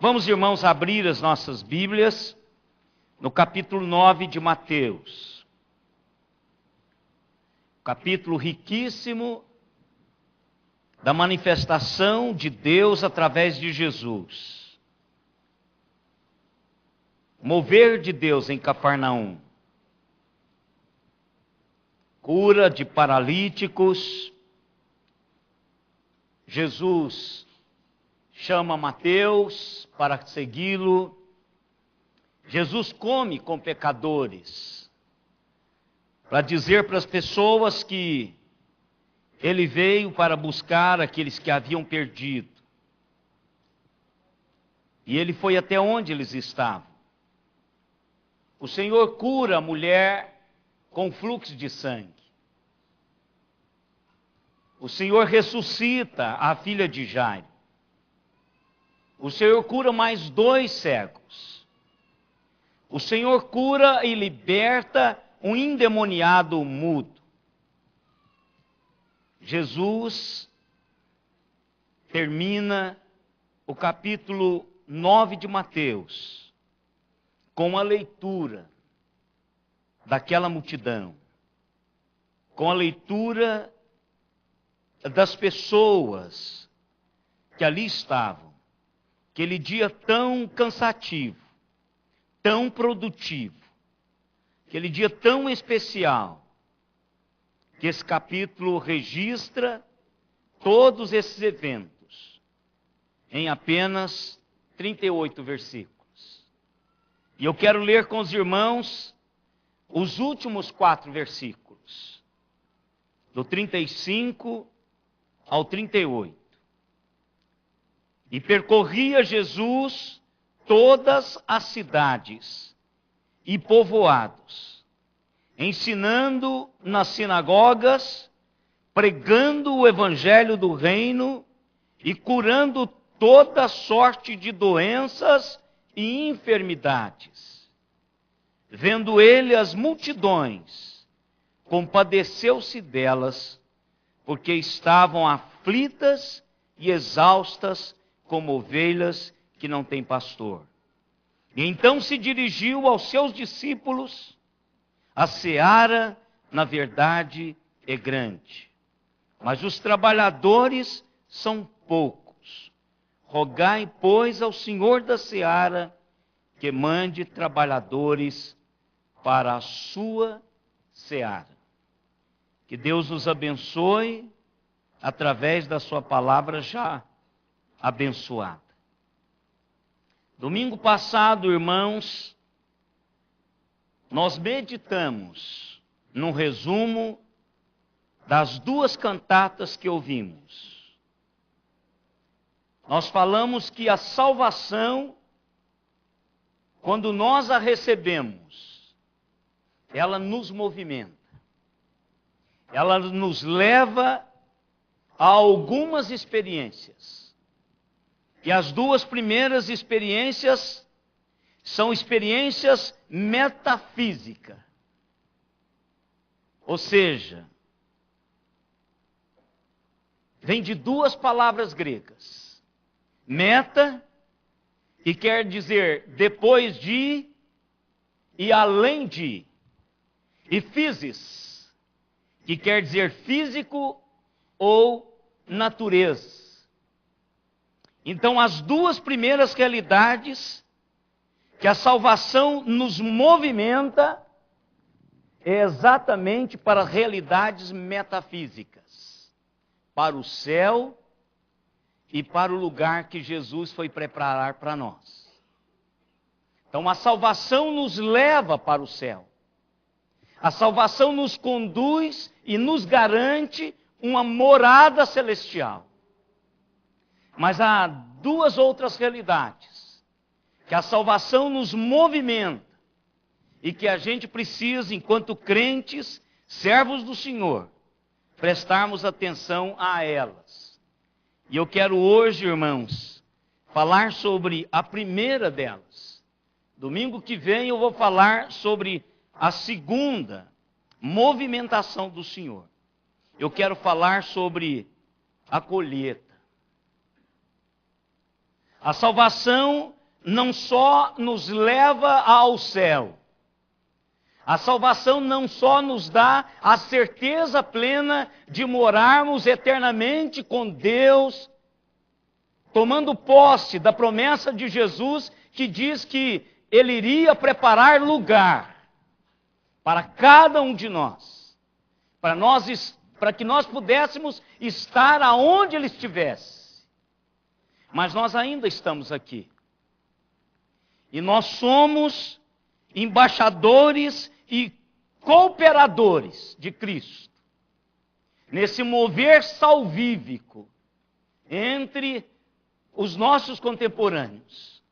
Vamos, irmãos, abrir as nossas Bíblias no capítulo 9 de Mateus. Capítulo riquíssimo da manifestação de Deus através de Jesus. Mover de Deus em Cafarnaum. Cura de paralíticos. Jesus chama Mateus para segui-lo. Jesus come com pecadores, para dizer para as pessoas que ele veio para buscar aqueles que haviam perdido. E ele foi até onde eles estavam. O Senhor cura a mulher com fluxo de sangue. O Senhor ressuscita a filha de Jairo. O Senhor cura mais 2 cegos. O Senhor cura e liberta um endemoniado mudo. Jesus termina o capítulo 9 de Mateus com a leitura daquela multidão, com a leitura das pessoas que ali estavam. Aquele dia tão cansativo, tão produtivo, aquele dia tão especial, que esse capítulo registra todos esses eventos em apenas 38 versículos. E eu quero ler com os irmãos os últimos 4 versículos, do 35 ao 38. E percorria Jesus todas as cidades e povoados, ensinando nas sinagogas, pregando o evangelho do reino e curando toda sorte de doenças e enfermidades. Vendo ele as multidões, compadeceu-se delas, porque estavam aflitas e exaustas como ovelhas que não têm pastor. E então se dirigiu aos seus discípulos: a seara, na verdade, é grande, mas os trabalhadores são poucos. Rogai, pois, ao Senhor da seara que mande trabalhadores para a sua seara. Que Deus nos abençoe através da sua palavra já abençoada. Domingo passado, irmãos, nós meditamos num resumo das 2 cantatas que ouvimos. Nós falamos que a salvação, quando nós a recebemos, ela nos movimenta. Ela nos leva a algumas experiências. E as 2 primeiras experiências são experiências metafísicas. Ou seja, vem de 2 palavras gregas. Meta, que quer dizer depois de e além de. E physis, que quer dizer físico ou natureza. Então, as 2 primeiras realidades que a salvação nos movimenta é exatamente para realidades metafísicas, para o céu e para o lugar que Jesus foi preparar para nós. Então, a salvação nos leva para o céu. A salvação nos conduz e nos garante uma morada celestial. Mas há 2 outras realidades que a salvação nos movimenta e que a gente precisa, enquanto crentes, servos do Senhor, prestarmos atenção a elas. E eu quero hoje, irmãos, falar sobre a primeira delas. Domingo que vem eu vou falar sobre a segunda movimentação do Senhor. Eu quero falar sobre a colheita. A salvação não só nos leva ao céu. A salvação não só nos dá a certeza plena de morarmos eternamente com Deus, tomando posse da promessa de Jesus, que diz que Ele iria preparar lugar para cada um de nós, para que nós pudéssemos estar aonde Ele estivesse. Mas nós ainda estamos aqui. E nós somos embaixadores e cooperadores de Cristo, nesse mover salvífico entre os nossos contemporâneos,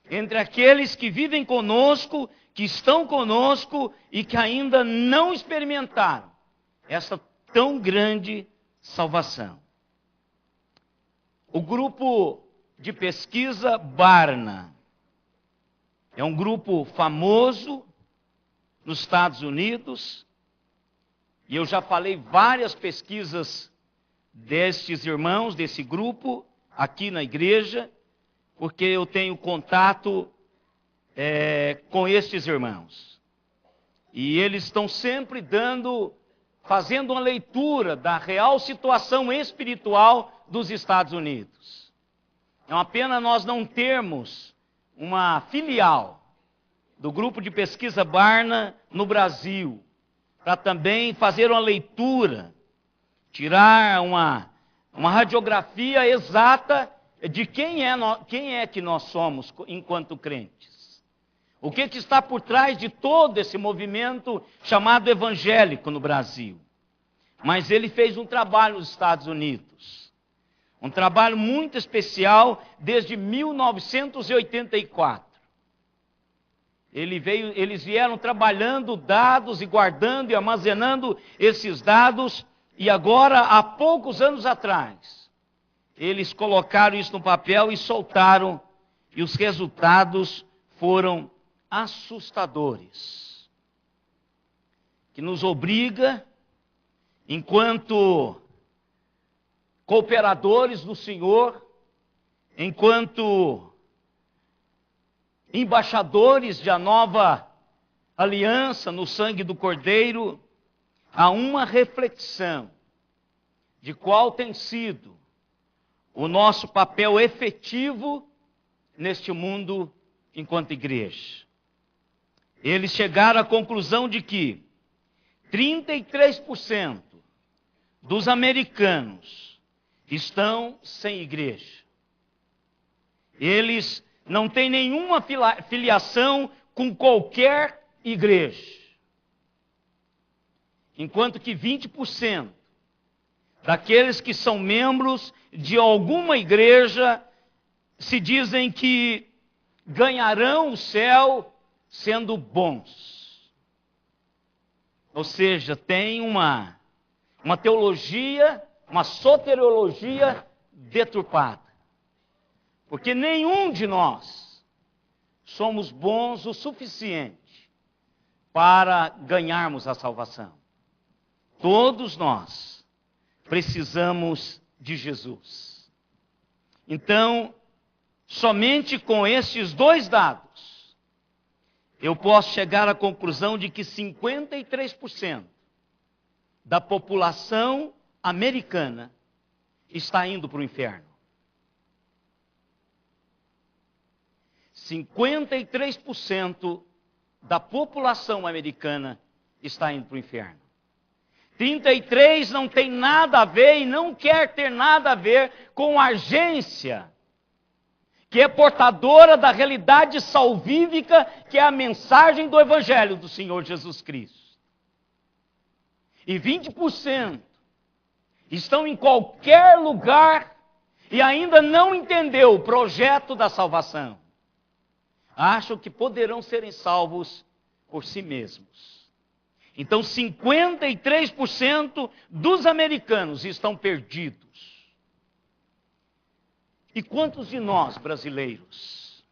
entre aqueles que vivem conosco, que estão conosco e que ainda não experimentaram essa tão grande salvação. O grupo de pesquisa Barna é um grupo famoso nos Estados Unidos, e eu já falei várias pesquisas destes irmãos, desse grupo, aqui na igreja, porque eu tenho contato com estes irmãos. E eles estão sempre fazendo uma leitura da real situação espiritual dos Estados Unidos. É uma pena nós não termos uma filial do grupo de pesquisa Barna no Brasil, para também fazer uma leitura, tirar uma radiografia exata de quem é que nós somos enquanto crentes. O que está por trás de todo esse movimento chamado evangélico no Brasil. Mas ele fez um trabalho nos Estados Unidos, um trabalho muito especial desde 1984. Eles vieram trabalhando dados e guardando e armazenando esses dados, e agora, há poucos anos atrás, eles colocaram isso no papel e soltaram, e os resultados foram assustadores, que nos obriga, enquanto cooperadores do Senhor, enquanto embaixadores da nova aliança no sangue do Cordeiro, a uma reflexão de qual tem sido o nosso papel efetivo neste mundo enquanto igreja. Eles chegaram à conclusão de que 33% dos americanos estão sem igreja. Eles não têm nenhuma filiação com qualquer igreja. Enquanto que 20% daqueles que são membros de alguma igreja se dizem que ganharão o céu sendo bons. Ou seja, tem uma teologia, uma soteriologia deturpada. Porque nenhum de nós somos bons o suficiente para ganharmos a salvação. Todos nós precisamos de Jesus. Então, somente com estes dois dados, eu posso chegar à conclusão de que 53% da população americana está indo para o inferno. 53% da população americana está indo para o inferno. 33% não tem nada a ver e não quer ter nada a ver com a agência que é portadora da realidade salvífica, que é a mensagem do Evangelho do Senhor Jesus Cristo. E 20% estão em qualquer lugar e ainda não entendeu o projeto da salvação. Acham que poderão serem salvos por si mesmos. Então 53% dos americanos estão perdidos. E quantos de nós, brasileiros?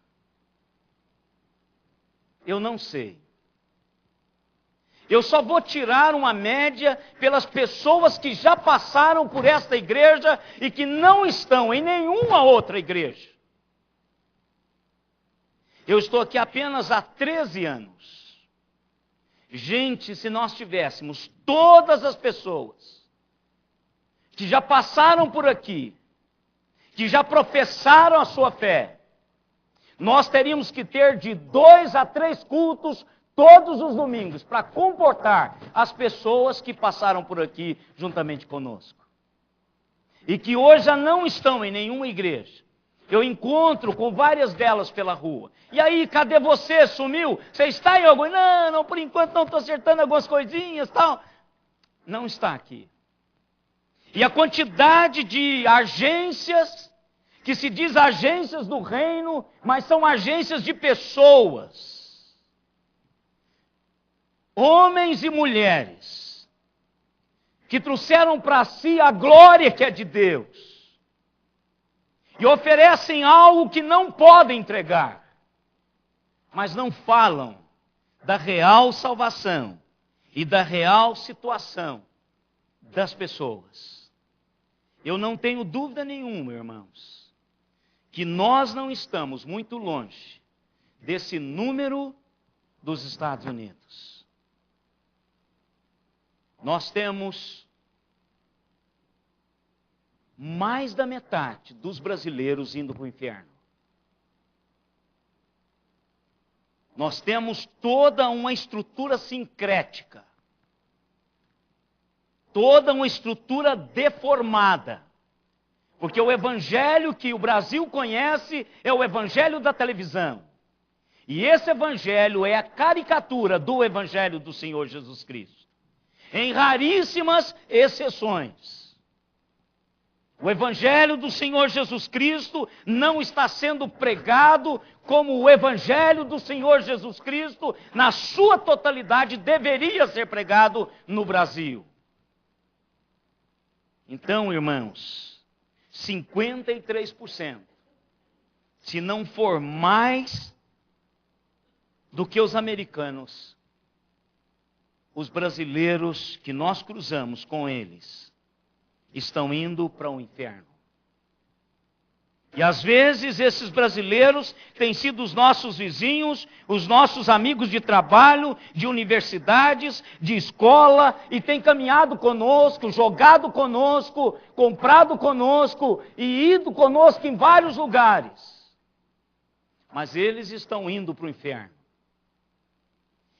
Eu não sei. Eu só vou tirar uma média pelas pessoas que já passaram por esta igreja e que não estão em nenhuma outra igreja. Eu estou aqui apenas há 13 anos. Gente, se nós tivéssemos todas as pessoas que já passaram por aqui, que já professaram a sua fé, nós teríamos que ter de 2 a 3 cultos todos os domingos para comportar as pessoas que passaram por aqui juntamente conosco. E que hoje já não estão em nenhuma igreja. Eu encontro com várias delas pela rua. E aí, cadê você? Sumiu? Você está em algum? Não, por enquanto não, estou acertando algumas coisinhas, tal. Não está aqui. E a quantidade de agências, que se diz agências do reino, mas são agências de pessoas. Homens e mulheres, que trouxeram para si a glória que é de Deus. E oferecem algo que não podem entregar, mas não falam da real salvação e da real situação das pessoas. Eu não tenho dúvida nenhuma, irmãos, que nós não estamos muito longe desse número dos Estados Unidos. Nós temos mais da metade dos brasileiros indo para o inferno. Nós temos toda uma estrutura sincrética, toda uma estrutura deformada, porque o evangelho que o Brasil conhece é o evangelho da televisão, e esse evangelho é a caricatura do evangelho do Senhor Jesus Cristo, em raríssimas exceções. O Evangelho do Senhor Jesus Cristo não está sendo pregado como o Evangelho do Senhor Jesus Cristo, na sua totalidade, deveria ser pregado no Brasil. Então, irmãos, 53%, se não for mais do que os americanos, os brasileiros que nós cruzamos com eles, estão indo para o inferno. E às vezes esses brasileiros têm sido os nossos vizinhos, os nossos amigos de trabalho, de universidades, de escola, e têm caminhado conosco, jogado conosco, comprado conosco e ido conosco em vários lugares. Mas eles estão indo para o inferno.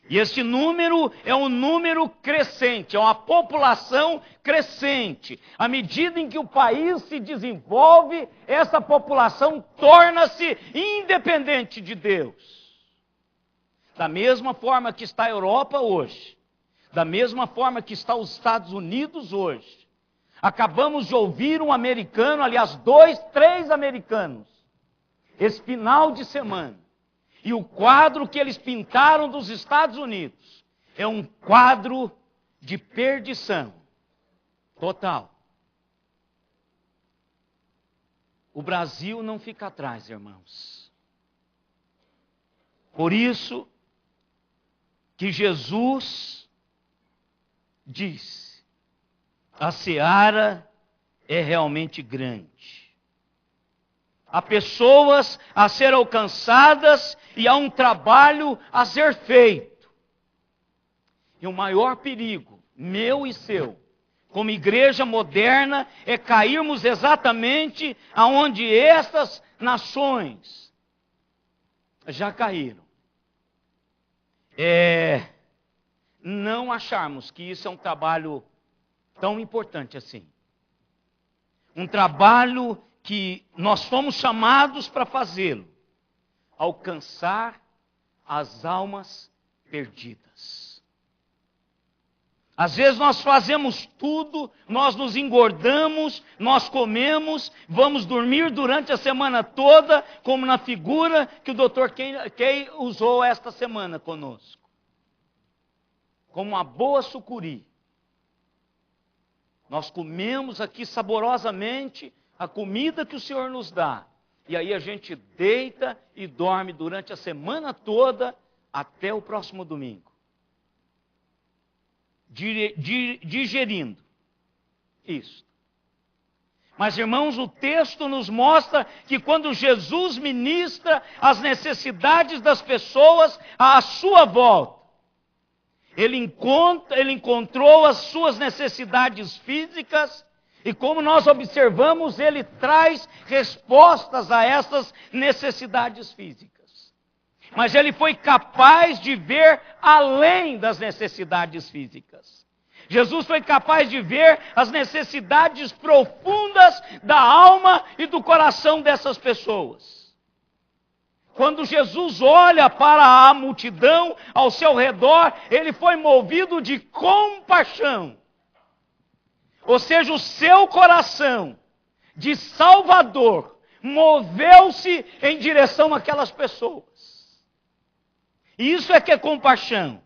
E este número é um número crescente, é uma população crescente. À medida em que o país se desenvolve, essa população torna-se independente de Deus. Da mesma forma que está a Europa hoje, da mesma forma que está os Estados Unidos hoje. Acabamos de ouvir um americano, aliás, 2, 3 americanos, esse final de semana. E o quadro que eles pintaram dos Estados Unidos é um quadro de perdição total. O Brasil não fica atrás, irmãos. Por isso que Jesus disse: a seara é realmente grande. Há pessoas a ser alcançadas e há um trabalho a ser feito. E o maior perigo, meu e seu, como igreja moderna, é cairmos exatamente aonde estas nações já caíram. Não acharmos que isso é um trabalho tão importante assim. Um trabalho que nós fomos chamados para fazê-lo, alcançar as almas perdidas. Às vezes nós fazemos tudo, nós nos engordamos, nós comemos, vamos dormir durante a semana toda, como na figura que o Dr. Kay usou esta semana conosco. Como uma boa sucuri. Nós comemos aqui saborosamente a comida que o Senhor nos dá. E aí a gente deita e dorme durante a semana toda até o próximo domingo. Digerindo isso. Mas, irmãos, o texto nos mostra que quando Jesus ministra as necessidades das pessoas à sua volta, ele encontrou as suas necessidades físicas, e como nós observamos, ele traz respostas a essas necessidades físicas. Mas ele foi capaz de ver além das necessidades físicas. Jesus foi capaz de ver as necessidades profundas da alma e do coração dessas pessoas. Quando Jesus olha para a multidão ao seu redor, ele foi movido de compaixão. Ou seja, o seu coração de Salvador moveu-se em direção àquelas pessoas. E isso é que é compaixão.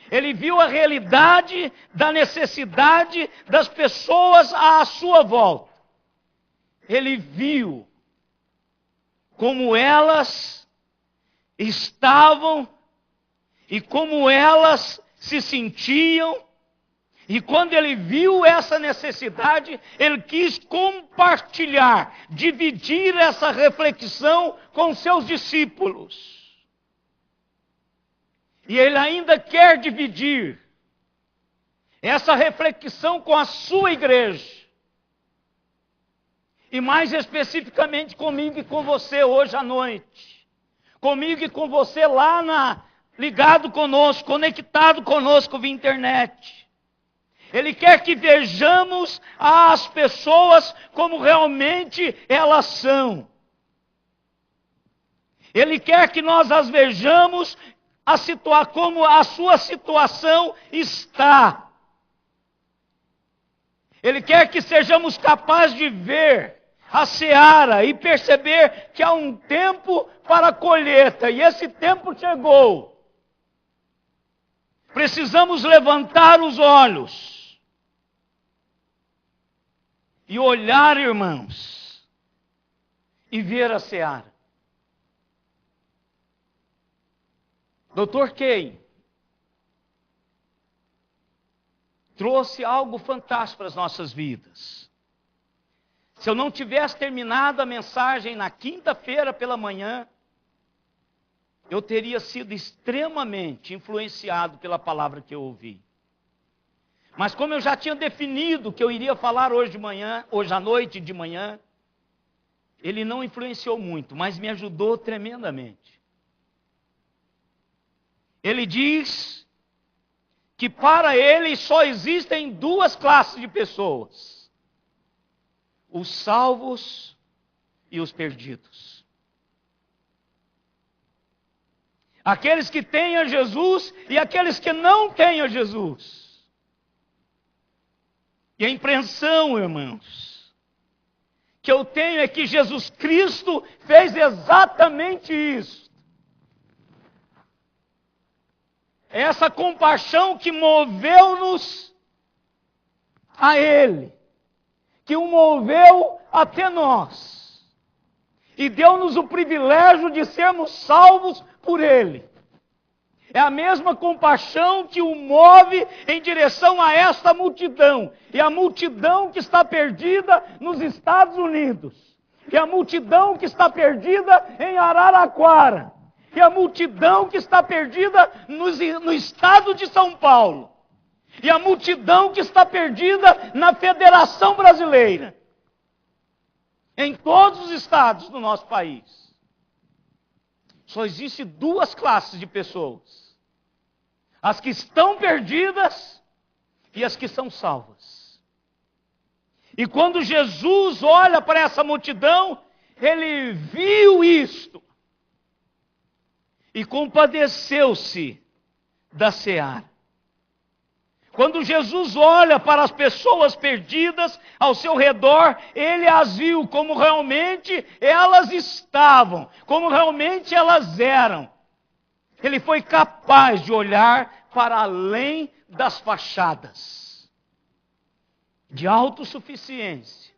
Ele viu a realidade da necessidade das pessoas à sua volta. Ele viu como elas estavam e como elas se sentiam. E quando ele viu essa necessidade, ele quis compartilhar, dividir essa reflexão com seus discípulos. E ele ainda quer dividir essa reflexão com a sua igreja. E mais especificamente comigo e com você hoje à noite. Comigo e com você lá ligado conosco, conectado conosco via internet. Ele quer que vejamos as pessoas como realmente elas são. Ele quer que nós as vejamos como a sua situação está. Ele quer que sejamos capazes de ver a seara e perceber que há um tempo para a colheita, e esse tempo chegou. Precisamos levantar os olhos e olhar, irmãos, e ver a seara. Dr. Kay trouxe algo fantástico para as nossas vidas. Se eu não tivesse terminado a mensagem na quinta-feira pela manhã, eu teria sido extremamente influenciado pela palavra que eu ouvi. Mas como eu já tinha definido que eu iria falar hoje de manhã, hoje à noite de manhã, ele não influenciou muito, mas me ajudou tremendamente. Ele diz que para ele só existem duas classes de pessoas: os salvos e os perdidos. Aqueles que têm a Jesus e aqueles que não têm a Jesus. E a impressão, irmãos, que eu tenho é que Jesus Cristo fez exatamente isso. Essa compaixão que moveu-nos a Ele, que o moveu até nós, e deu-nos o privilégio de sermos salvos por Ele. É a mesma compaixão que o move em direção a esta multidão, e a multidão que está perdida nos Estados Unidos, e a multidão que está perdida em Araraquara, e a multidão que está perdida no estado de São Paulo, e a multidão que está perdida na Federação Brasileira, em todos os estados do nosso país. Só existem duas classes de pessoas: as que estão perdidas e as que são salvas. E quando Jesus olha para essa multidão, ele viu isto e compadeceu-se da seara. Quando Jesus olha para as pessoas perdidas ao seu redor, ele as viu como realmente elas estavam, como realmente elas eram. Ele foi capaz de olhar para além das fachadas de autossuficiência,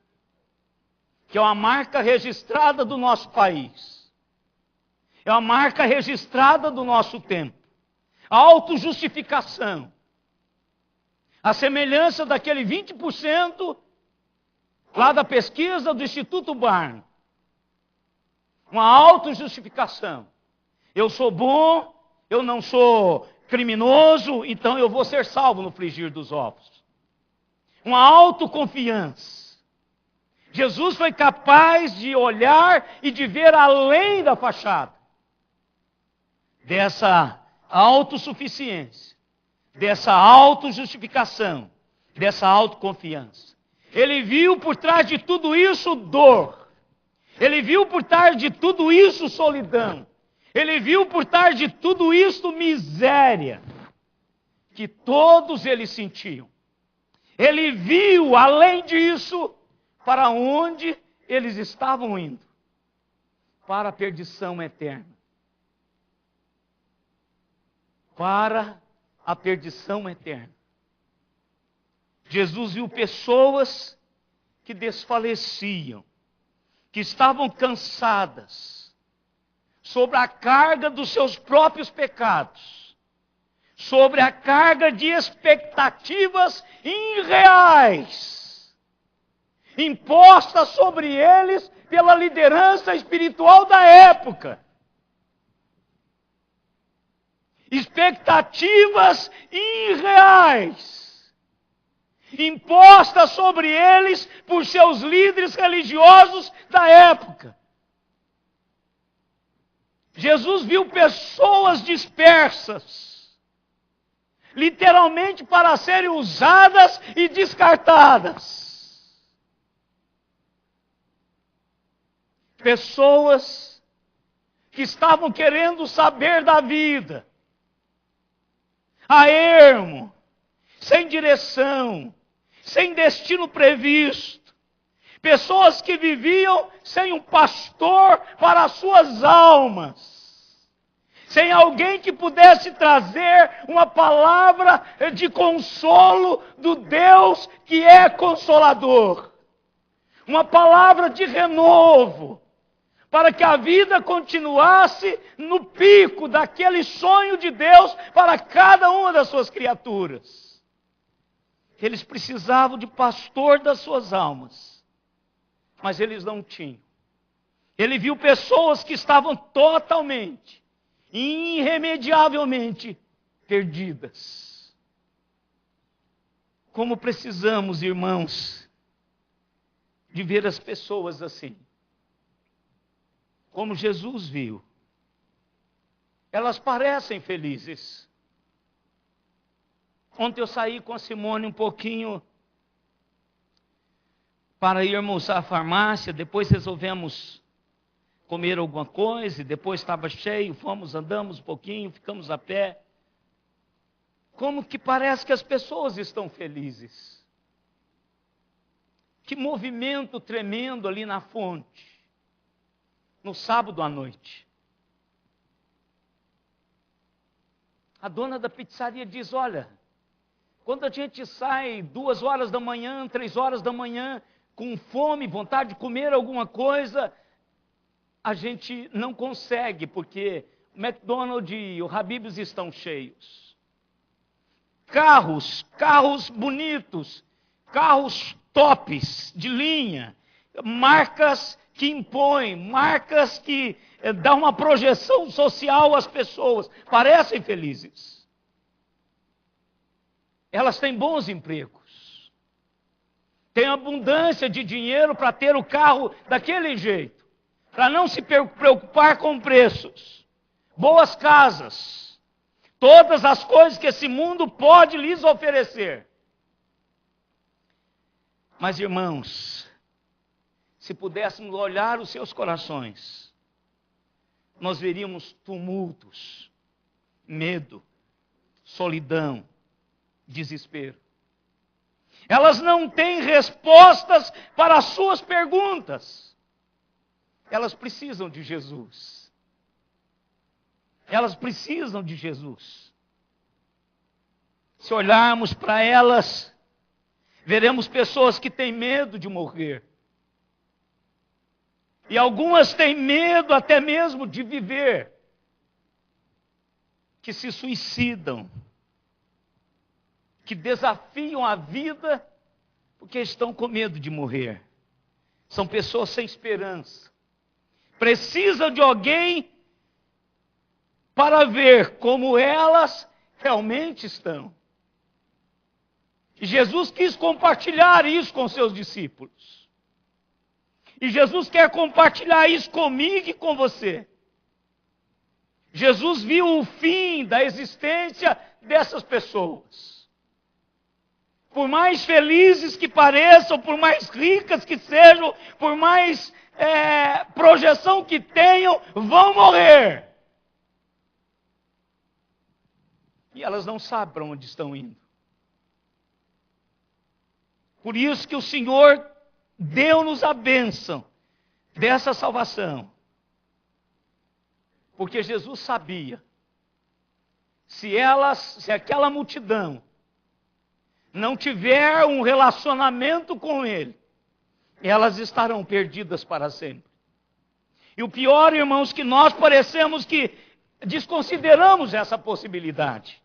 que é uma marca registrada do nosso país. É uma marca registrada do nosso tempo. A autojustificação. A semelhança daquele 20% lá da pesquisa do Instituto Barna. Uma autojustificação. Eu sou bom, eu não sou criminoso, então eu vou ser salvo no frigir dos ovos. Uma autoconfiança. Jesus foi capaz de olhar e de ver além da fachada. Dessa autossuficiência, dessa autojustificação, dessa autoconfiança. Ele viu por trás de tudo isso dor. Ele viu por trás de tudo isso solidão. Ele viu por trás de tudo isso miséria, que todos eles sentiam. Ele viu, além disso, para onde eles estavam indo. Para a perdição eterna. Para a perdição eterna. Jesus viu pessoas que desfaleciam, que estavam cansadas, sobre a carga dos seus próprios pecados, sobre a carga de expectativas irreais, impostas sobre eles pela liderança espiritual da época. Expectativas irreais, impostas sobre eles por seus líderes religiosos da época. Jesus viu pessoas dispersas, literalmente para serem usadas e descartadas. Pessoas que estavam querendo saber da vida, a ermo, sem direção, sem destino previsto. Pessoas que viviam sem um pastor para as suas almas. Sem alguém que pudesse trazer uma palavra de consolo do Deus que é consolador. Uma palavra de renovo. Para que a vida continuasse no pico daquele sonho de Deus para cada uma das suas criaturas. Eles precisavam de pastor das suas almas, mas eles não tinham. Ele viu pessoas que estavam totalmente, irremediavelmente perdidas. Como precisamos, irmãos, de ver as pessoas assim. Como Jesus viu. Elas parecem felizes. Ontem eu saí com a Simone um pouquinho para irmos à farmácia, depois resolvemos comer alguma coisa, e depois estava cheio, fomos, andamos um pouquinho, ficamos a pé. Como que parece que as pessoas estão felizes. Que movimento tremendo ali na fonte. No sábado à noite. A dona da pizzaria diz, olha, quando a gente sai 2 horas da manhã, 3 horas da manhã, com fome, vontade de comer alguma coisa, a gente não consegue, porque o McDonald's e o Habib's estão cheios. Carros bonitos, carros tops, de linha, marcas que impõem, marcas que dão uma projeção social às pessoas, parecem felizes. Elas têm bons empregos, têm abundância de dinheiro para ter o carro daquele jeito, para não se preocupar com preços, boas casas, todas as coisas que esse mundo pode lhes oferecer. Mas, irmãos, se pudéssemos olhar os seus corações, nós veríamos tumultos, medo, solidão, desespero. Elas não têm respostas para as suas perguntas. Elas precisam de Jesus. Elas precisam de Jesus. Se olharmos para elas, veremos pessoas que têm medo de morrer. E algumas têm medo até mesmo de viver, que se suicidam, que desafiam a vida porque estão com medo de morrer. São pessoas sem esperança. Precisam de alguém para ver como elas realmente estão. E Jesus quis compartilhar isso com seus discípulos. E Jesus quer compartilhar isso comigo e com você. Jesus viu o fim da existência dessas pessoas. Por mais felizes que pareçam, por mais ricas que sejam, por mais projeção que tenham, vão morrer. E elas não sabem para onde estão indo. Por isso que o Senhor deu-nos a bênção dessa salvação. Porque Jesus sabia, se aquela multidão não tiver um relacionamento com Ele, elas estarão perdidas para sempre. E o pior, irmãos, que nós parecemos que desconsideramos essa possibilidade.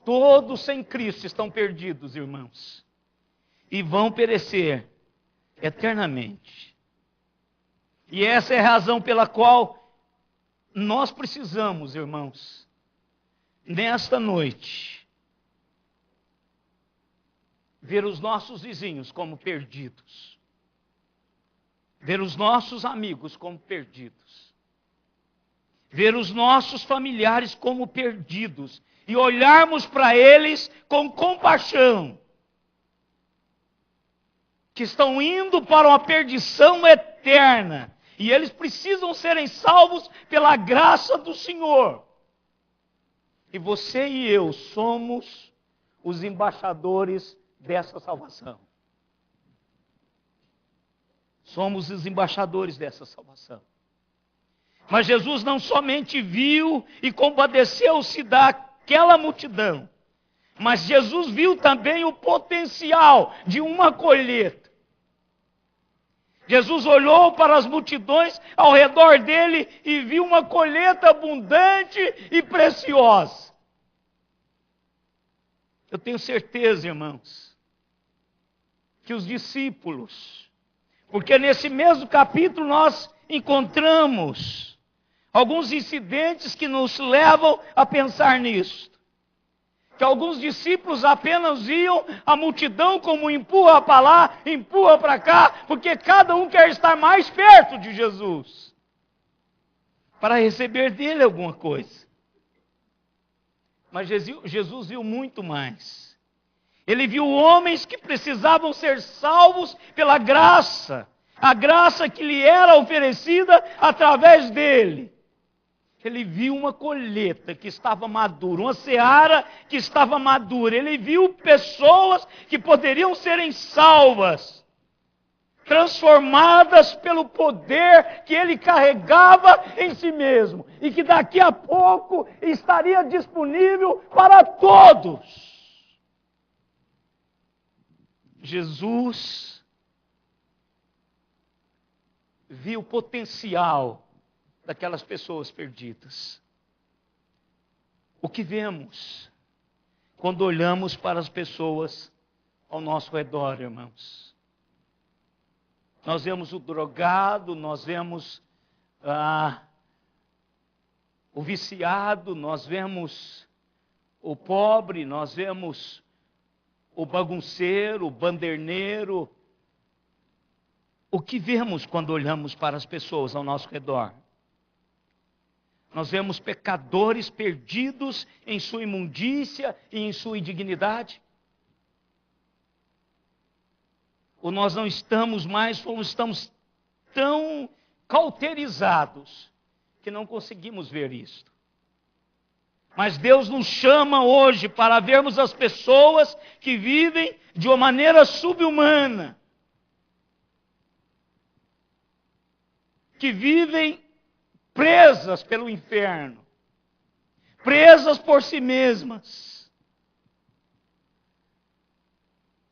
Todos sem Cristo estão perdidos, irmãos, e vão perecer eternamente. E essa é a razão pela qual nós precisamos, irmãos, nesta noite, ver os nossos vizinhos como perdidos, ver os nossos amigos como perdidos, ver os nossos familiares como perdidos e olharmos para eles com compaixão, que estão indo para uma perdição eterna. E eles precisam serem salvos pela graça do Senhor. E você e eu somos os embaixadores dessa salvação. Somos os embaixadores dessa salvação. Mas Jesus não somente viu e compadeceu-se daquela multidão, mas Jesus viu também o potencial de uma colheita. Jesus olhou para as multidões ao redor dele e viu uma colheita abundante e preciosa. Eu tenho certeza, irmãos, que os discípulos, porque nesse mesmo capítulo nós encontramos alguns incidentes que nos levam a pensar nisso. Que alguns discípulos apenas viam a multidão como empurra para lá, empurra para cá, porque cada um quer estar mais perto de Jesus, para receber dele alguma coisa. Mas Jesus viu muito mais. Ele viu homens que precisavam ser salvos pela graça, a graça que lhe era oferecida através dele. Ele viu uma colheita que estava madura, uma seara que estava madura. Ele viu pessoas que poderiam serem salvas, transformadas pelo poder que ele carregava em si mesmo, e que daqui a pouco estaria disponível para todos. Jesus viu o potencial daquelas pessoas perdidas. O que vemos quando olhamos para as pessoas ao nosso redor, irmãos? Nós vemos o drogado, nós vemos o viciado, nós vemos o pobre, nós vemos o bagunceiro, o banderneiro. O que vemos quando olhamos para as pessoas ao nosso redor? Nós vemos pecadores perdidos em sua imundícia e em sua indignidade? Ou nós não estamos mais, ou estamos tão cauterizados que não conseguimos ver isto? Mas Deus nos chama hoje para vermos as pessoas que vivem de uma maneira subhumana, que vivem presas pelo inferno, presas por si mesmas.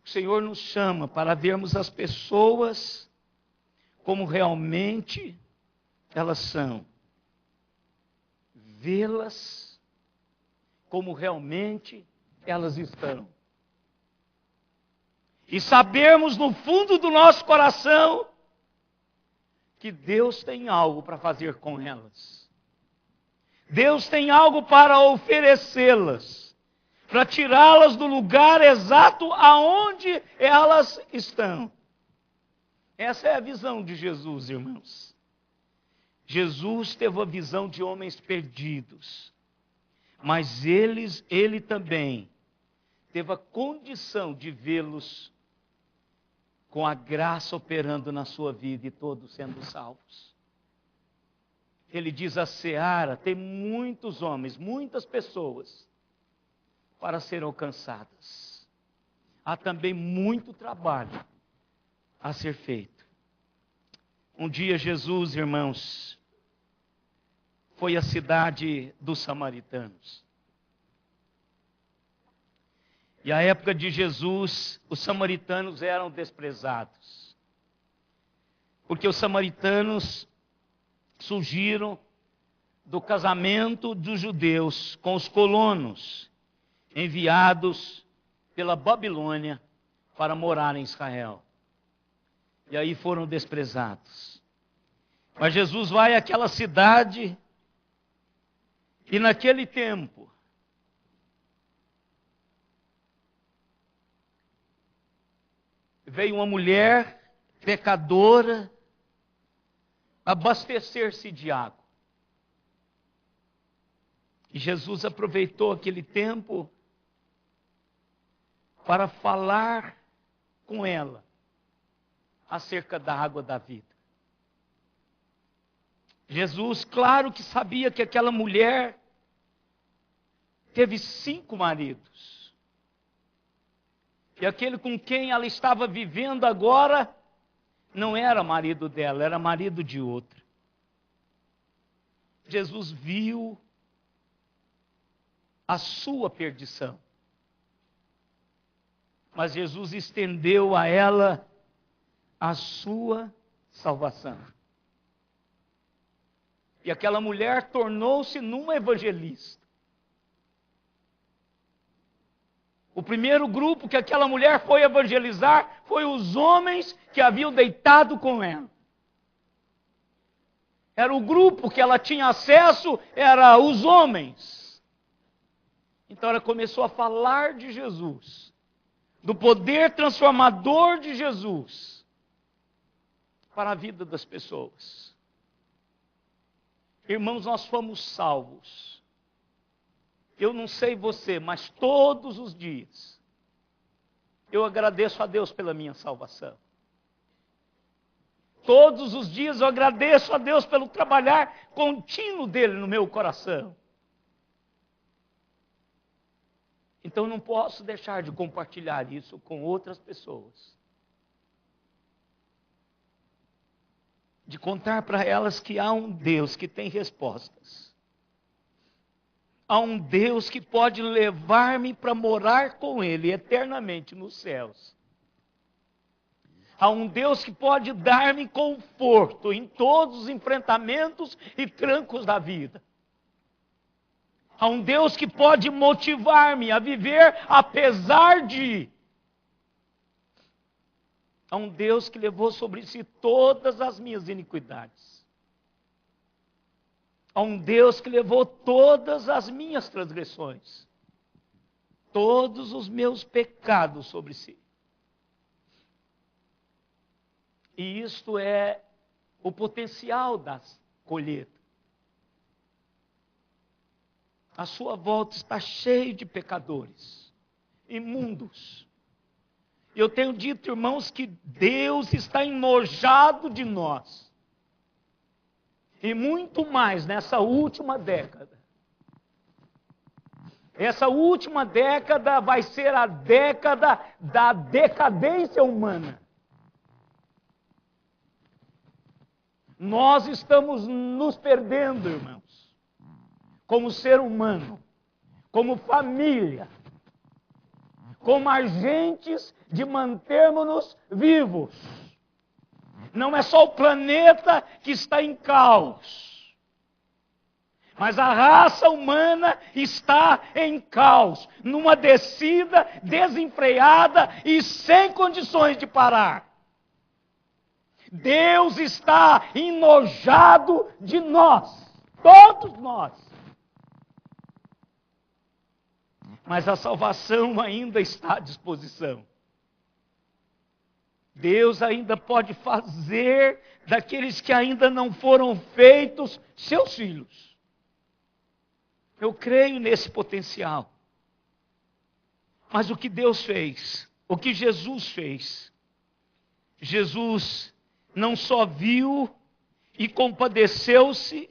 O Senhor nos chama para vermos as pessoas como realmente elas são, vê-las como realmente elas estão. e sabermos no fundo do nosso coração que Deus tem algo para fazer com elas. Deus tem algo para oferecê-las, para tirá-las do lugar exato aonde elas estão. Essa é a visão de Jesus, irmãos. Jesus teve a visão de homens perdidos, mas ele também teve a condição de vê-los com a graça operando na sua vida e todos sendo salvos. Ele diz: a seara tem muitos homens, muitas pessoas para serem alcançadas. Há também muito trabalho a ser feito. Um dia Jesus, irmãos, foi à cidade dos samaritanos. E à época de Jesus, os samaritanos eram desprezados. Porque os samaritanos surgiram do casamento dos judeus com os colonos enviados pela Babilônia para morar em Israel. E aí foram desprezados. Mas Jesus vai àquela cidade e naquele tempo veio uma mulher pecadora abastecer-se de água. E Jesus aproveitou aquele tempo para falar com ela acerca da água da vida. Jesus, claro que sabia que aquela mulher teve 5 maridos. E aquele com quem ela estava vivendo agora não era marido dela, era marido de outra. Jesus viu a sua perdição. Mas Jesus estendeu a ela a sua salvação. E aquela mulher tornou-se numa evangelista. O primeiro grupo que aquela mulher foi evangelizar foi os homens que haviam deitado com ela. Era o grupo que ela tinha acesso, era os homens. Então ela começou a falar de Jesus, do poder transformador de Jesus para a vida das pessoas. Irmãos, nós fomos salvos. Eu não sei você, mas todos os dias eu agradeço a Deus pela minha salvação. Todos os dias eu agradeço a Deus pelo trabalhar contínuo dele no meu coração. Então não posso deixar de compartilhar isso com outras pessoas. De contar para elas que há um Deus que tem respostas. Há um Deus que pode levar-me para morar com Ele eternamente nos céus. Há um Deus que pode dar-me conforto em todos os enfrentamentos e trancos da vida. Há um Deus que pode motivar-me a viver apesar de. Há um Deus que levou sobre si todas as minhas iniquidades. Há um Deus que levou todas as minhas transgressões, todos os meus pecados sobre si. E isto é o potencial da colheita. A sua volta está cheia de pecadores, imundos. Eu tenho dito, irmãos, que Deus está enojado de nós. E muito mais nessa última década. Essa última década vai ser a década da decadência humana. Nós estamos nos perdendo, irmãos, como ser humano, como família, como agentes de mantermos-nos vivos. Não é só o planeta que está em caos, Mas a raça humana está em caos, numa descida desenfreada e sem condições de parar. Deus está enojado de nós, todos nós. Mas a salvação ainda está à disposição. Deus ainda pode fazer daqueles que ainda não foram feitos seus filhos. Eu creio nesse potencial. Mas o que Deus fez, o que Jesus fez, Jesus não só viu e compadeceu-se,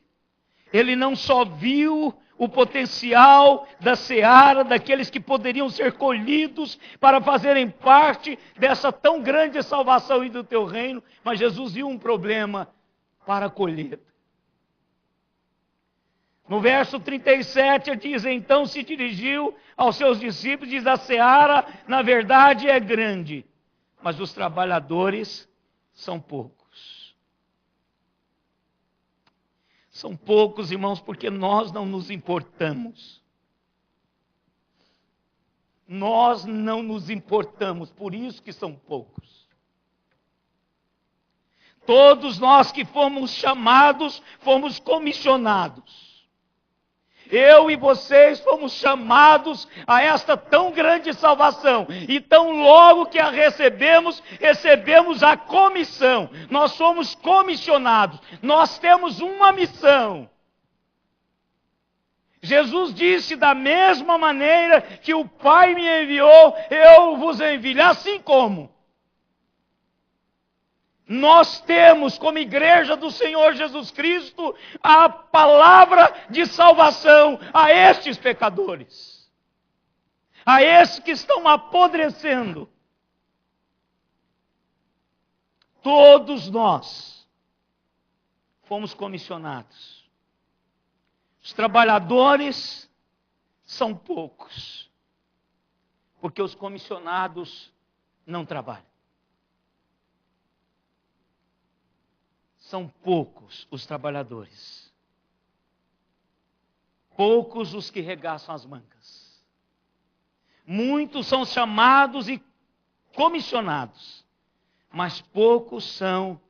ele não só viu o potencial da seara, daqueles que poderiam ser colhidos para fazerem parte dessa tão grande salvação e do teu reino, mas Jesus viu um problema para a colheita. No verso 37 diz, então se dirigiu aos seus discípulos, diz, a seara na verdade é grande, mas os trabalhadores são poucos. São poucos, irmãos, porque nós não nos importamos. Nós não nos importamos, por isso que são poucos. Todos nós que fomos chamados, fomos comissionados. Eu e vocês fomos chamados a esta tão grande salvação. E tão logo que a recebemos, recebemos a comissão. Nós somos comissionados. Nós temos uma missão. Jesus disse, da mesma maneira que o Pai me enviou, eu vos envio. Assim como nós temos, como igreja do Senhor Jesus Cristo, a palavra de salvação a estes pecadores, a estes que estão apodrecendo. Todos nós fomos comissionados. Os trabalhadores são poucos, porque os comissionados não trabalham. São poucos os trabalhadores. Poucos os que regaçam as mangas. Muitos são chamados e comissionados, mas poucos são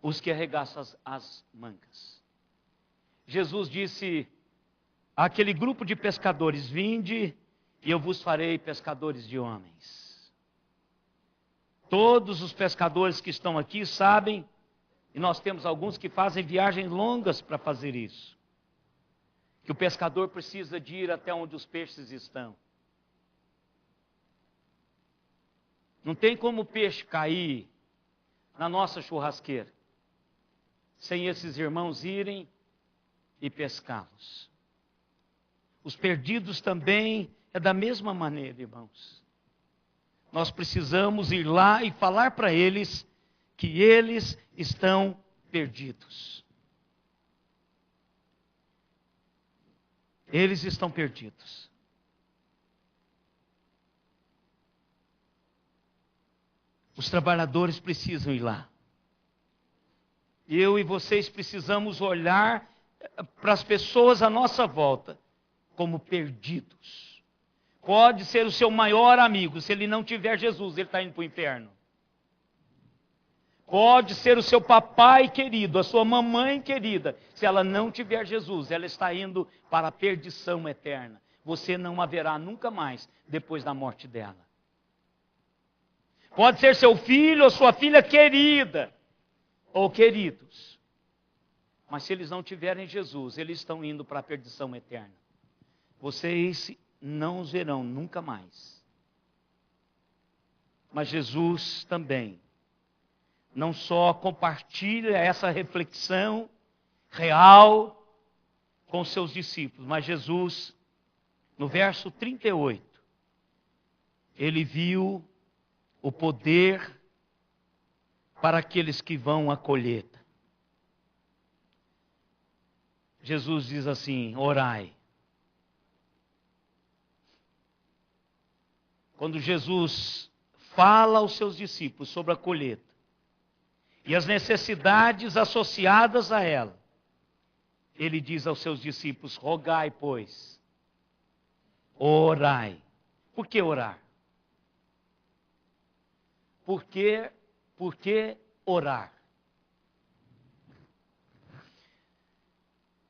os que arregaçam as mangas. Jesus disse àquele grupo de pescadores, vinde e eu vos farei pescadores de homens. Todos os pescadores que estão aqui sabem. E nós temos alguns que fazem viagens longas para fazer isso. Que o pescador precisa de ir até onde os peixes estão. Não tem como o peixe cair na nossa churrasqueira sem esses irmãos irem e pescá-los. Os perdidos também é da mesma maneira, irmãos. Nós precisamos ir lá e falar para eles que eles estão perdidos. Eles estão perdidos. Os trabalhadores precisam ir lá. Eu e vocês precisamos olhar para as pessoas à nossa volta como perdidos. Pode ser o seu maior amigo, se ele não tiver Jesus, ele está indo para o inferno. Pode ser o seu papai querido, a sua mamãe querida. Se ela não tiver Jesus, ela está indo para a perdição eterna. Você não a verá nunca mais depois da morte dela. Pode ser seu filho ou sua filha querida, ou queridos. Mas se eles não tiverem Jesus, eles estão indo para a perdição eterna. Vocês não os verão nunca mais. Mas Jesus também não só compartilha essa reflexão real com seus discípulos, mas Jesus, no verso 38, ele viu o poder para aqueles que vão à colheita. Jesus diz assim, orai. Quando Jesus fala aos seus discípulos sobre a colheita, e as necessidades associadas a ela, ele diz aos seus discípulos: rogai, pois, orai. Por que orar? Por que orar?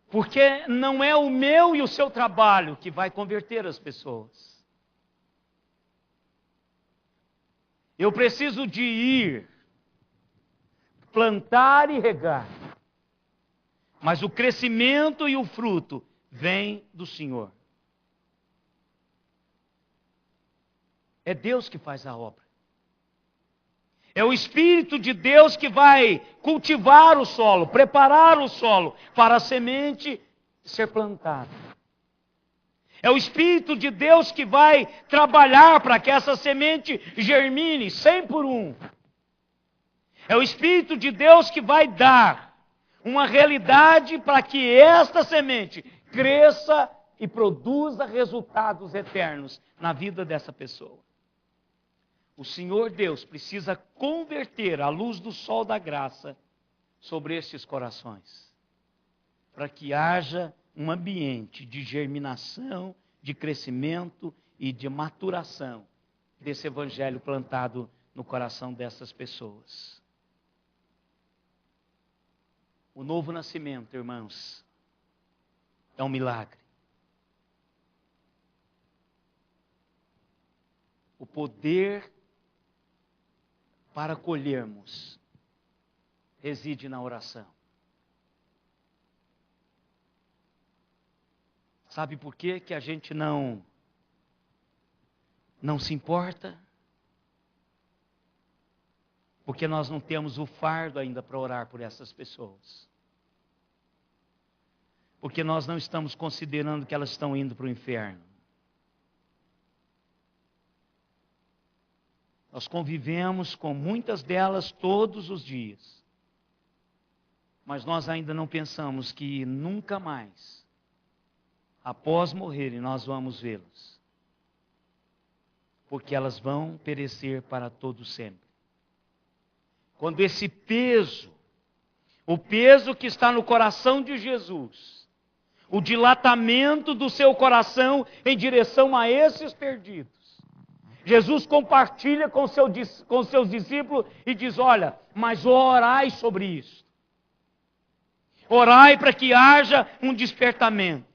Porque não é o meu e o seu trabalho que vai converter as pessoas. Eu preciso de ir, plantar e regar. Mas o crescimento e o fruto vem do Senhor. É Deus que faz a obra. É o Espírito de Deus que vai cultivar o solo, preparar o solo para a semente ser plantada. É o Espírito de Deus que vai trabalhar para que essa semente germine 100 por 1. É o Espírito de Deus que vai dar uma realidade para que esta semente cresça e produza resultados eternos na vida dessa pessoa. O Senhor Deus precisa converter a luz do sol da graça sobre estes corações, para que haja um ambiente de germinação, de crescimento e de maturação desse evangelho plantado no coração dessas pessoas. O novo nascimento, irmãos, é um milagre. O poder para colhermos reside na oração. Sabe por quê que a gente não se importa? Porque nós não temos o fardo ainda para orar por essas pessoas. Porque nós não estamos considerando que elas estão indo para o inferno. Nós convivemos com muitas delas todos os dias. Mas nós ainda não pensamos que nunca mais, após morrerem, nós vamos vê-las. Porque elas vão perecer para todo sempre. Quando esse peso, o peso que está no coração de Jesus, o dilatamento do seu coração em direção a esses perdidos, Jesus compartilha com seus discípulos e diz: olha, mas orai sobre isso. Orai para que haja um despertamento.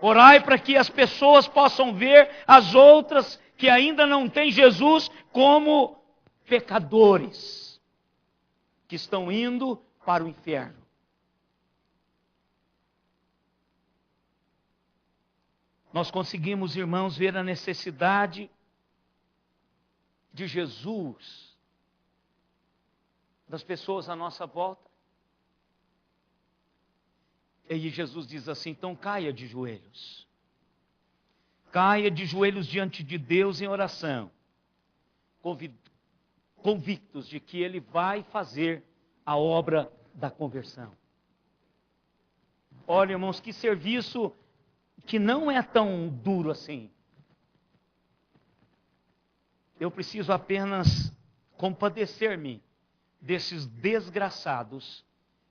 Orai para que as pessoas possam ver as outras que ainda não têm Jesus como pecadores, que estão indo para o inferno. Nós conseguimos, irmãos, ver a necessidade de Jesus, das pessoas à nossa volta. E Jesus diz assim: então caia de joelhos. Caia de joelhos diante de Deus em oração, convictos de que Ele vai fazer a obra da conversão. Olha, irmãos, que serviço que não é tão duro assim. Eu preciso apenas compadecer-me desses desgraçados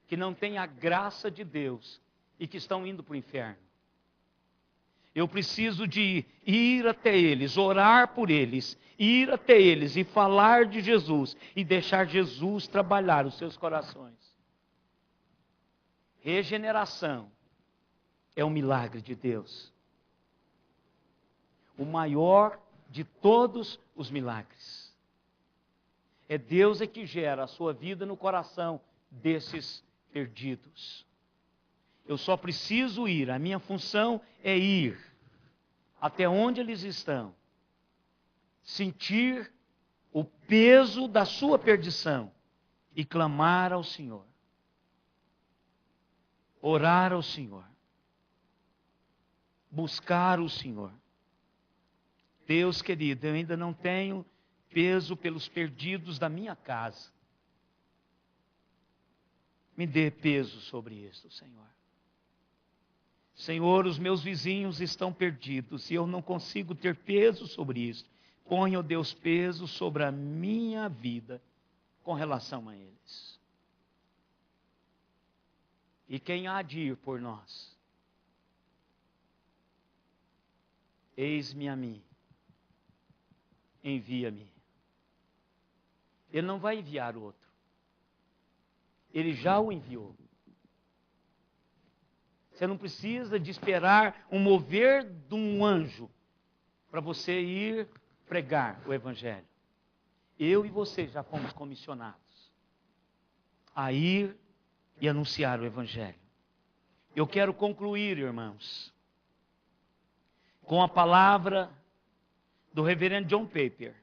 que não têm a graça de Deus e que estão indo para o inferno. Eu preciso de ir até eles, orar por eles, ir até eles e falar de Jesus e deixar Jesus trabalhar os seus corações. Regeneração é um milagre de Deus. O maior de todos os milagres. É Deus é que gera a sua vida no coração desses perdidos. Eu só preciso ir, a minha função é ir até onde eles estão. Sentir o peso da sua perdição e clamar ao Senhor. Orar ao Senhor. Buscar o Senhor. Deus querido, eu ainda não tenho peso pelos perdidos da minha casa. Me dê peso sobre isso, Senhor. Senhor, os meus vizinhos estão perdidos e eu não consigo ter peso sobre isso. Ponha, ó Deus, peso sobre a minha vida com relação a eles. E quem há de ir por nós? Eis-me a mim, envia-me. Ele não vai enviar outro. Ele já o enviou. Você não precisa de esperar um mover de um anjo para você ir pregar o Evangelho. Eu e você já fomos comissionados a ir e anunciar o Evangelho. Eu quero concluir, irmãos, com a palavra do reverendo John Piper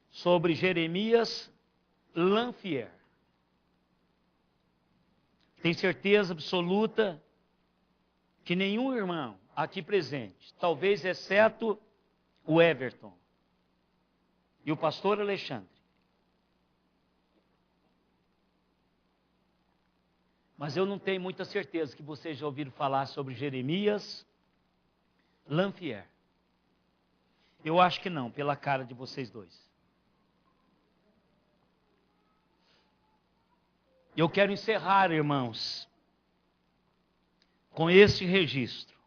sobre Jeremias Lanphier. Tenho certeza absoluta que nenhum irmão aqui presente, talvez exceto o Everton e o pastor Alexandre, mas eu não tenho muita certeza que vocês já ouviram falar sobre Jeremias Lanphier. Eu acho que não, pela cara de vocês dois. Eu quero encerrar, irmãos, com este registro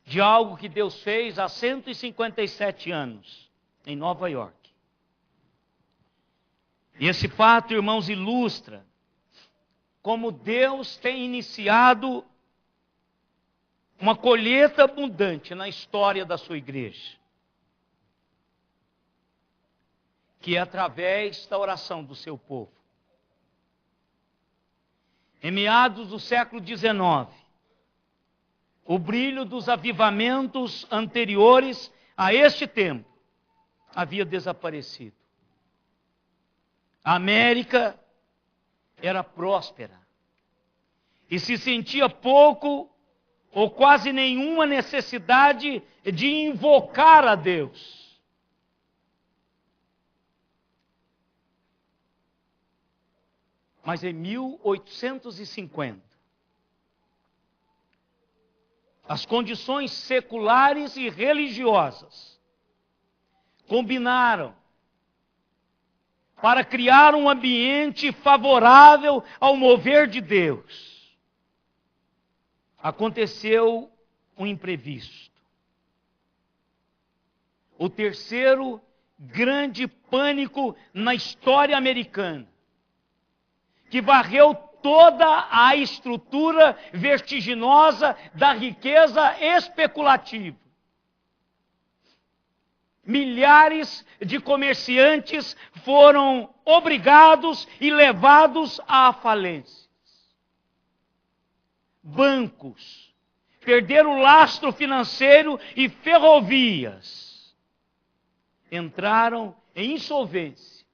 de algo que Deus fez há 157 anos em Nova York. E esse fato, irmãos, ilustra como Deus tem iniciado uma colheita abundante na história da sua igreja, que é através da oração do seu povo. Em meados do século XIX, o brilho dos avivamentos anteriores a este tempo havia desaparecido. A América era próspera e se sentia pouco ou quase nenhuma necessidade de invocar a Deus. Mas em 1850, as condições seculares e religiosas combinaram para criar um ambiente favorável ao mover de Deus. Aconteceu um imprevisto. O terceiro grande pânico na história americana, que varreu toda a estrutura vertiginosa da riqueza especulativa. Milhares de comerciantes foram obrigados e levados à falência. Bancos perderam o lastro financeiro e ferrovias entraram em insolvência,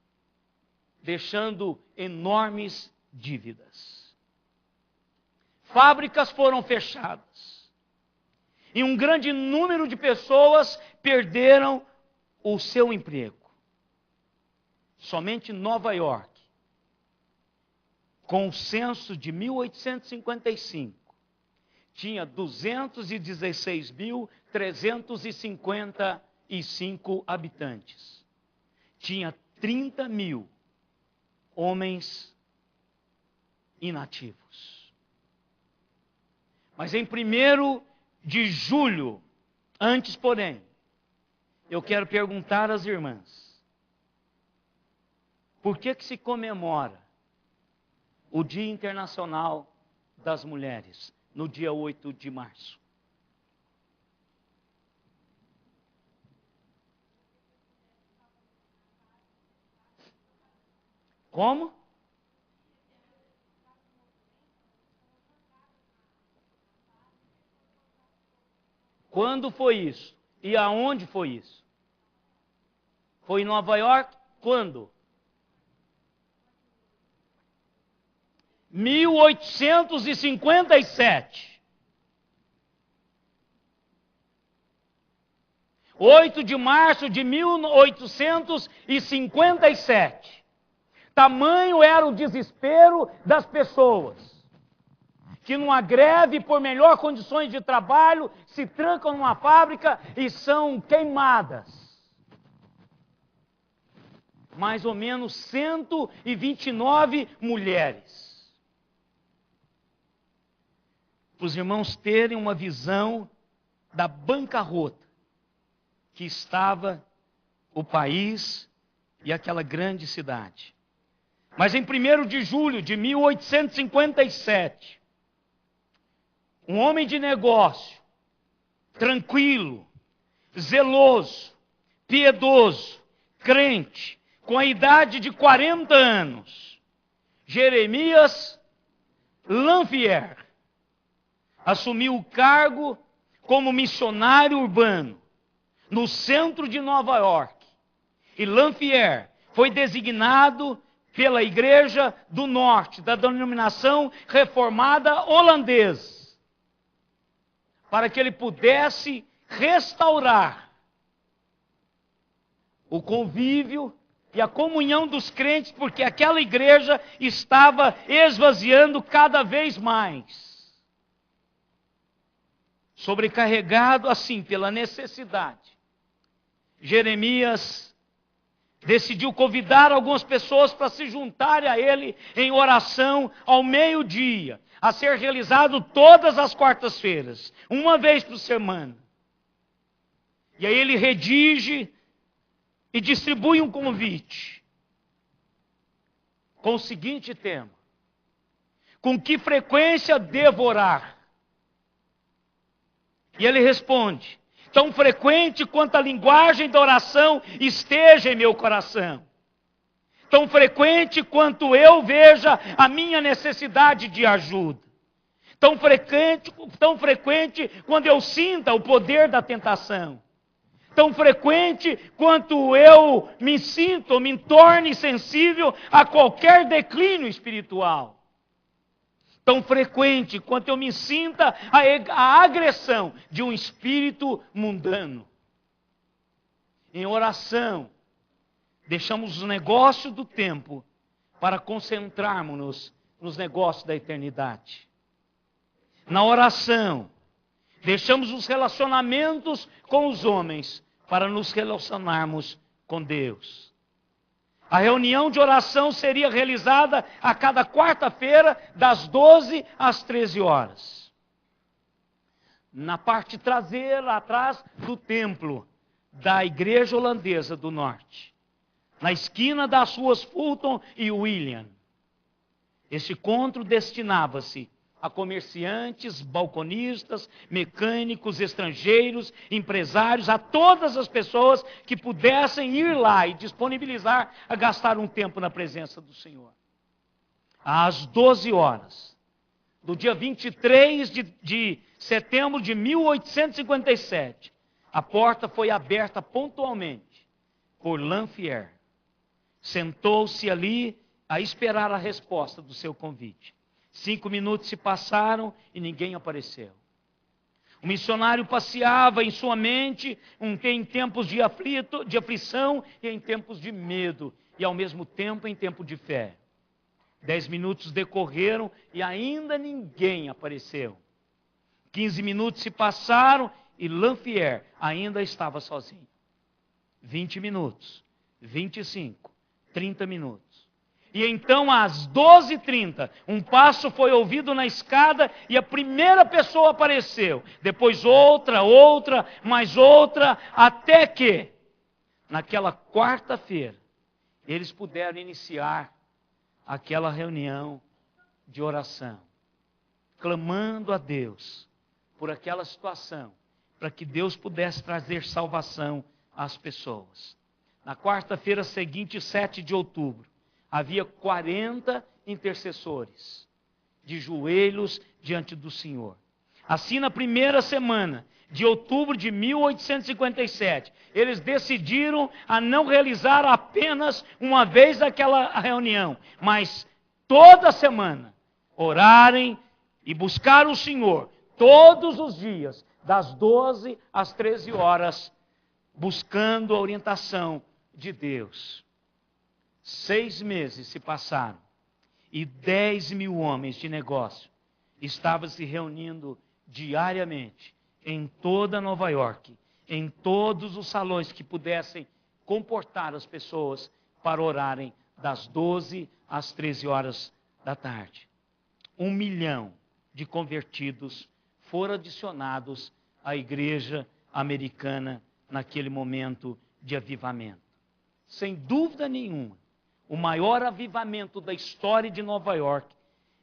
deixando enormes dívidas. Fábricas foram fechadas e um grande número de pessoas perderam o seu emprego. Somente Nova York, com o censo de 1855, tinha 216.355 habitantes. Tinha 30 mil homens inativos. Mas em 1º de julho, antes porém, eu quero perguntar às irmãs, por que se comemora o Dia Internacional das Mulheres, no dia 8 de março? Como? Quando foi isso? E aonde foi isso? Foi em Nova York? Quando? 1857. 8 de março de 1857. Tamanho era o desespero das pessoas, que numa greve por melhor condições de trabalho se trancam numa fábrica e são queimadas. Mais ou menos 129 mulheres. para os irmãos terem uma visão da bancarrota que estava o país e aquela grande cidade. Mas em 1º de julho de 1857, um homem de negócio, tranquilo, zeloso, piedoso, crente, com a idade de 40 anos, Jeremias Lanphier, assumiu o cargo como missionário urbano no centro de Nova York. E Lanphier foi designado pela Igreja do Norte, da denominação reformada holandesa, para que ele pudesse restaurar o convívio e a comunhão dos crentes, porque aquela igreja estava esvaziando cada vez mais. Sobrecarregado assim pela necessidade, Jeremias decidiu convidar algumas pessoas para se juntarem a ele em oração ao meio-dia, a ser realizado todas as quartas-feiras, uma vez por semana. E aí ele redige e distribui um convite com o seguinte tema: com que frequência devo orar? E ele responde: tão frequente quanto a linguagem da oração esteja em meu coração. Tão frequente quanto eu veja a minha necessidade de ajuda. Tão frequente quando eu sinta o poder da tentação. Tão frequente quanto eu me sinto ou me torne sensível a qualquer declínio espiritual. Tão frequente quanto eu me sinta a agressão de um espírito mundano. Em oração, deixamos os negócios do tempo para concentrarmos-nos nos negócios da eternidade. Na oração, deixamos os relacionamentos com os homens para nos relacionarmos com Deus. A reunião de oração seria realizada a cada quarta-feira, das 12 às 13 horas. Na parte traseira, atrás do templo da Igreja Holandesa do Norte, na esquina das ruas Fulton e William. Este encontro destinava-se a comerciantes, balconistas, mecânicos, estrangeiros, empresários, a todas as pessoas que pudessem ir lá e disponibilizar a gastar um tempo na presença do Senhor. Às 12 horas, do dia 23 de setembro de 1857, a porta foi aberta pontualmente por Lanphier. Sentou-se ali a esperar a resposta do seu convite. 5 minutos se passaram e ninguém apareceu. O missionário passeava em sua mente em tempos de aflição e em tempos de medo, e ao mesmo tempo em tempo de fé. 10 minutos decorreram e ainda ninguém apareceu. 15 minutos se passaram e Lanphier ainda estava sozinho. 20 minutos, 25, 30 minutos. E então, às 12h30, um passo foi ouvido na escada e a primeira pessoa apareceu. Depois outra, mais outra, até que, naquela quarta-feira, eles puderam iniciar aquela reunião de oração, clamando a Deus por aquela situação, para que Deus pudesse trazer salvação às pessoas. Na quarta-feira seguinte, 7 de outubro, havia 40 intercessores de joelhos diante do Senhor. Assim, na primeira semana de outubro de 1857, eles decidiram a não realizar apenas uma vez aquela reunião, mas toda semana orarem e buscar o Senhor todos os dias, das 12 às 13 horas, buscando a orientação de Deus. 6 meses se passaram e 10 mil homens de negócio estavam se reunindo diariamente em toda Nova York, em todos os salões que pudessem comportar as pessoas para orarem das 12 às 13 horas da tarde. 1 milhão de convertidos foram adicionados à igreja americana naquele momento de avivamento. Sem dúvida nenhuma, o maior avivamento da história de Nova York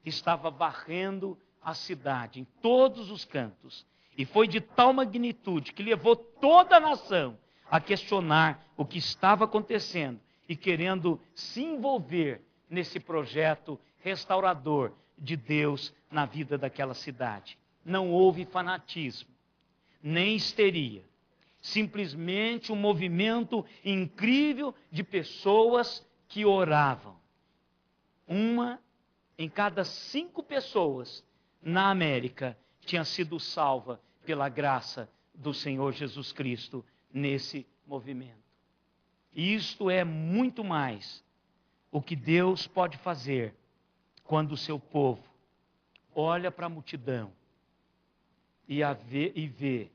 estava varrendo a cidade em todos os cantos. E foi de tal magnitude que levou toda a nação a questionar o que estava acontecendo e querendo se envolver nesse projeto restaurador de Deus na vida daquela cidade. Não houve fanatismo, nem histeria. Simplesmente um movimento incrível de pessoas que oravam. Uma em cada 5 pessoas na América tinha sido salva pela graça do Senhor Jesus Cristo nesse movimento. E isto é muito mais o que Deus pode fazer quando o seu povo olha para a multidão e vê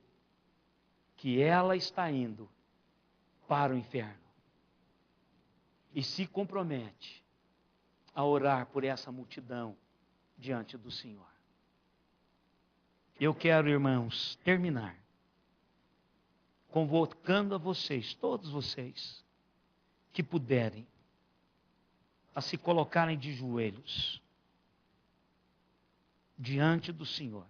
que ela está indo para o inferno e se compromete a orar por essa multidão diante do Senhor. Eu quero, irmãos, terminar convocando a vocês, todos vocês, que puderem, a se colocarem de joelhos diante do Senhor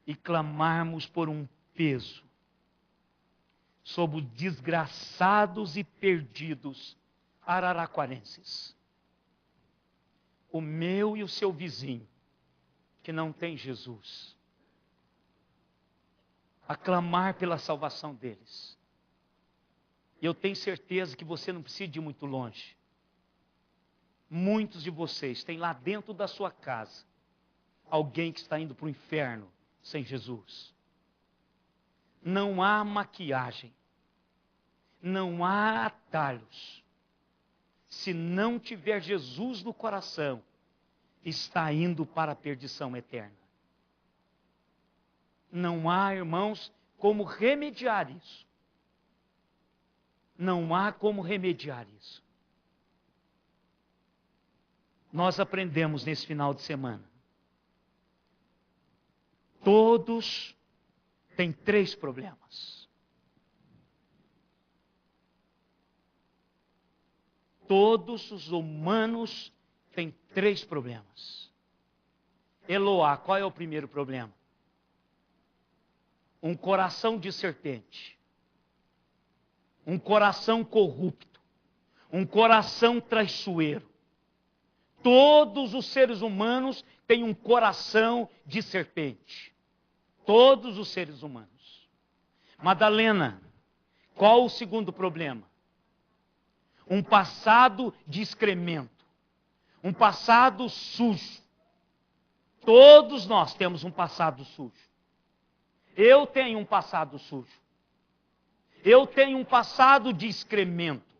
e clamarmos por um peso sobre os desgraçados e perdidos araraquarenses. O meu e o seu vizinho, que não tem Jesus. A clamar pela salvação deles. Eu tenho certeza que você não precisa ir muito longe. Muitos de vocês têm lá dentro da sua casa alguém que está indo para o inferno sem Jesus. Não há maquiagem. Não há atalhos. Se não tiver Jesus no coração, está indo para a perdição eterna. Não há, irmãos, como remediar isso. Não há como remediar isso. Nós aprendemos nesse final de semana. Todos têm 3 problemas. Todos os humanos têm 3 problemas. Eloá, qual é o primeiro problema? Um coração de serpente. Um coração corrupto. Um coração traiçoeiro. Todos os seres humanos têm um coração de serpente. Todos os seres humanos. Madalena, qual o segundo problema? Um passado de excremento. Um passado sujo. Todos nós temos um passado sujo. Eu tenho um passado sujo. Eu tenho um passado de excremento.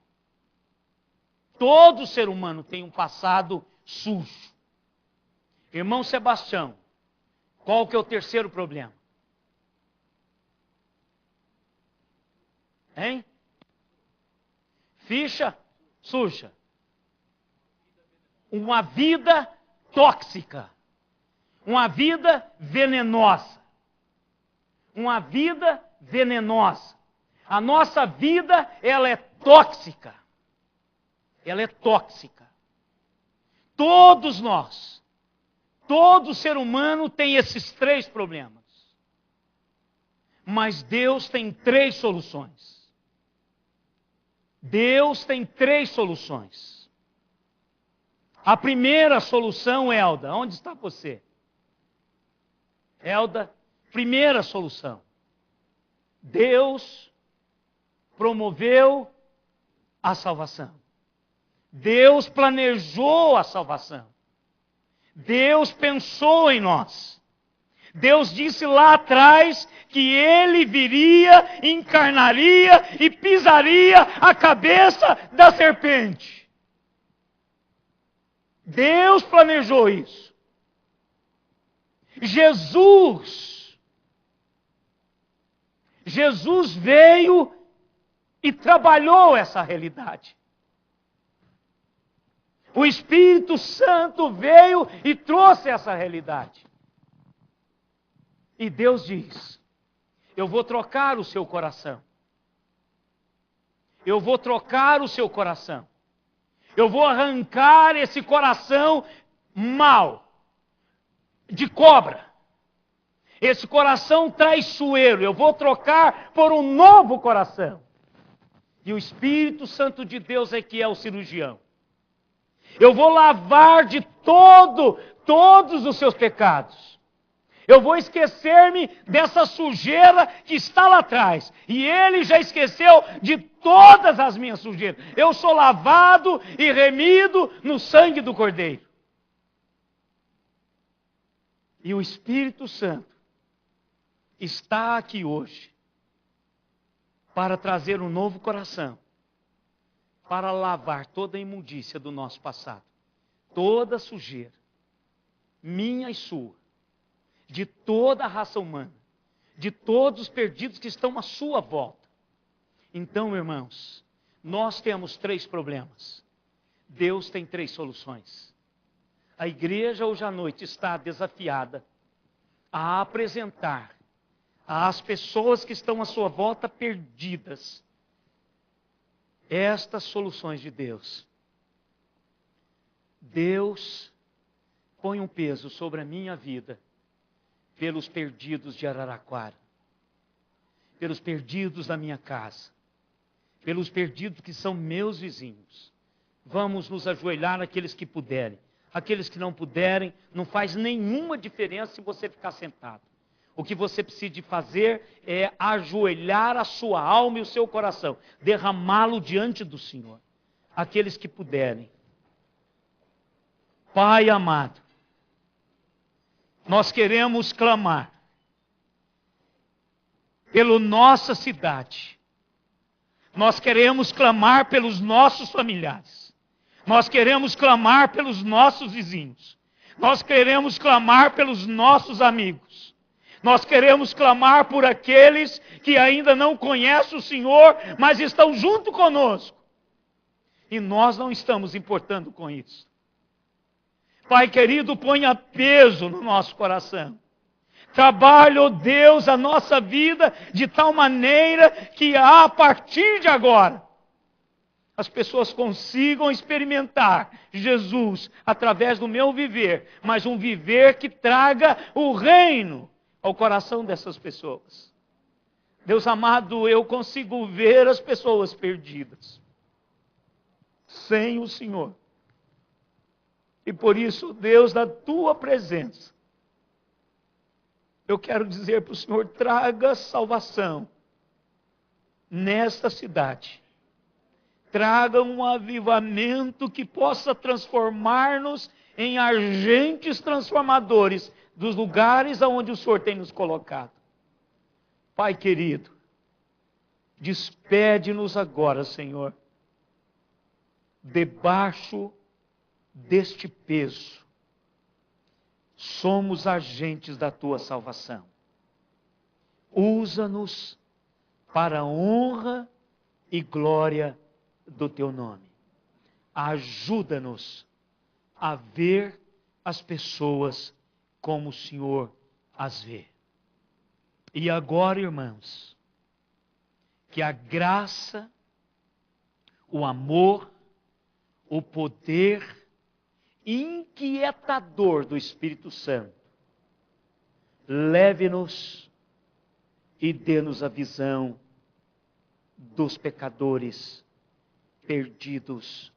Todo ser humano tem um passado sujo. Irmão Sebastião, qual que é o terceiro problema? Hein? Ficha suja. Uma vida tóxica. Uma vida venenosa. Uma vida venenosa. A nossa vida, ela é tóxica. Ela é tóxica. Todos nós, todo ser humano tem esses 3 problemas. Mas Deus tem 3 soluções. Deus tem 3 soluções. A primeira solução, Elda, onde está você? Elda, primeira solução. Deus promoveu a salvação. Deus planejou a salvação. Deus pensou em nós. Deus disse lá atrás que Ele viria, encarnaria e pisaria a cabeça da serpente. Deus planejou isso. Jesus veio e trabalhou essa realidade. O Espírito Santo veio e trouxe essa realidade. E Deus diz: eu vou trocar o seu coração. Eu vou trocar o seu coração. Eu vou arrancar esse coração mau, de cobra. Esse coração traiçoeiro, eu vou trocar por um novo coração. E o Espírito Santo de Deus é que é o cirurgião. Eu vou lavar de todos os seus pecados. Eu vou esquecer-me dessa sujeira que está lá atrás. E Ele já esqueceu de todas as minhas sujeiras. Eu sou lavado e remido no sangue do Cordeiro. E o Espírito Santo está aqui hoje para trazer um novo coração, para lavar toda a imundícia do nosso passado, toda a sujeira, minha e sua, de toda a raça humana, de todos os perdidos que estão à sua volta. Então, irmãos, nós temos 3 problemas. Deus tem 3 soluções. A igreja hoje à noite está desafiada a apresentar às pessoas que estão à sua volta perdidas estas soluções de Deus. Deus põe um peso sobre a minha vida pelos perdidos de Araraquara, pelos perdidos da minha casa, pelos perdidos que são meus vizinhos. Vamos nos ajoelhar aqueles que puderem. Aqueles que não puderem, não faz nenhuma diferença se você ficar sentado. O que você precisa fazer é ajoelhar a sua alma e o seu coração, derramá-lo diante do Senhor. Aqueles que puderem. Pai amado, nós queremos clamar pela nossa cidade. Nós queremos clamar pelos nossos familiares. Nós queremos clamar pelos nossos vizinhos. Nós queremos clamar pelos nossos amigos. Nós queremos clamar por aqueles que ainda não conhecem o Senhor, mas estão junto conosco. E nós não estamos importando com isso. Pai querido, ponha peso no nosso coração. Trabalhe, ó Deus, a nossa vida de tal maneira que a partir de agora as pessoas consigam experimentar Jesus através do meu viver, mas um viver que traga o reino ao coração dessas pessoas. Deus amado, eu consigo ver as pessoas perdidas sem o Senhor. E por isso, Deus, da tua presença, eu quero dizer para o Senhor, traga salvação nesta cidade. Traga um avivamento que possa transformar-nos em agentes transformadores dos lugares aonde o Senhor tem nos colocado. Pai querido, despede-nos agora, Senhor, debaixo deste peso. Somos agentes da tua salvação. Usa-nos para a honra e glória do teu nome. Ajuda-nos a ver as pessoas como o Senhor as vê. E agora, irmãos, que a graça, o amor, o poder inquietador do Espírito Santo leve-nos e dê-nos a visão dos pecadores perdidos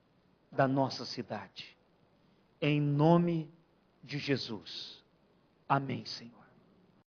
da nossa cidade. Em nome de Jesus. Amém, Senhor.